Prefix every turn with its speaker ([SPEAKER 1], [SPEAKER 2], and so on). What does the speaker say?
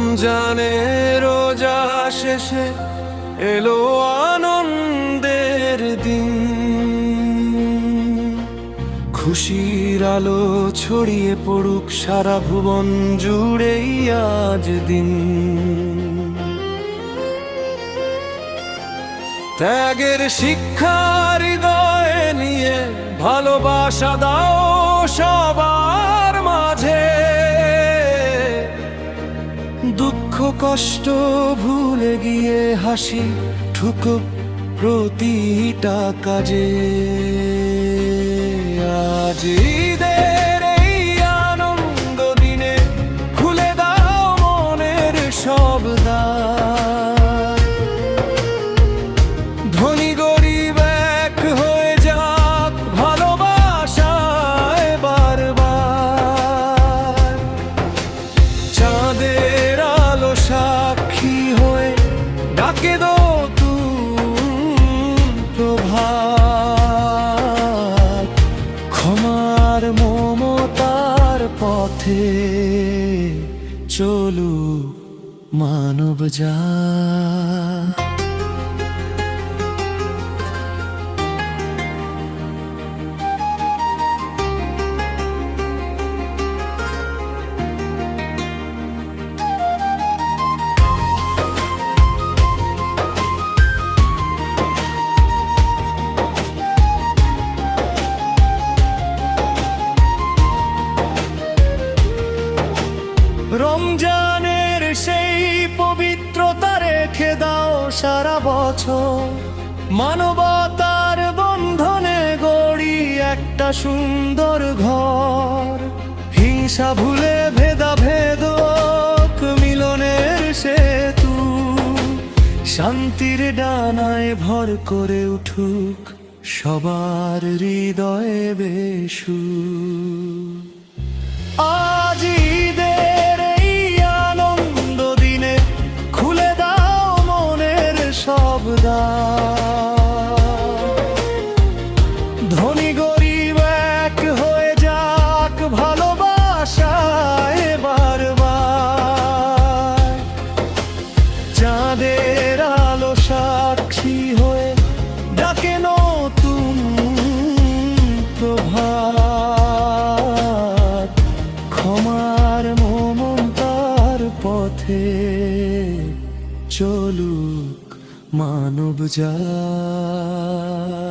[SPEAKER 1] রমজানের রোজা শেষে এলো আনন্দের দিন, খুশির আলো ছড়িয়ে পড়ুক সারা ভুবন জুড়েই আজ দিন। ত্যাগের শিক্ষা হৃদয়ে নিয়ে ভালোবাসা দাও সবার মাঝে, দুঃখ কষ্ট ভুলে গিয়ে হাসি ঠুকুক প্রতিটা কাজে। আজ ঈদের এই আনন্দ দিনে খুলে দাও মনের সব দ্বার, ধনী গরিব এক হয়ে যাক ভালোবাসায় বারবার। চাঁদের আলো সাক্ষী হয়ে ডাকে নতুন প্রভাত, ক্ষমার মমতার পথে চলুক মানব জাত। রমজানের সেই পবিত্রতা রেখে দাও সারা বছর, মানবতার বন্ধনে গড়ি একটা সুন্দর ঘর। হিংসা ভুলে ভেদাভেদ মিলনের সেতু, শান্তির ডানায় ভর করে উঠুক সবার হৃদয়ে বেশু। আজ ঈদের এই আনন্দ দিনে খুলে দাও মনের সব দ্বার, ধনী গরিব এক হয়ে যাক ভালোবাসায় বারবার। চাঁদের আলো সাক্ষী হয়ে ডাকে নতুন প্রভাত, ক্ষমার মমতার পথে চলুক মানব জাত।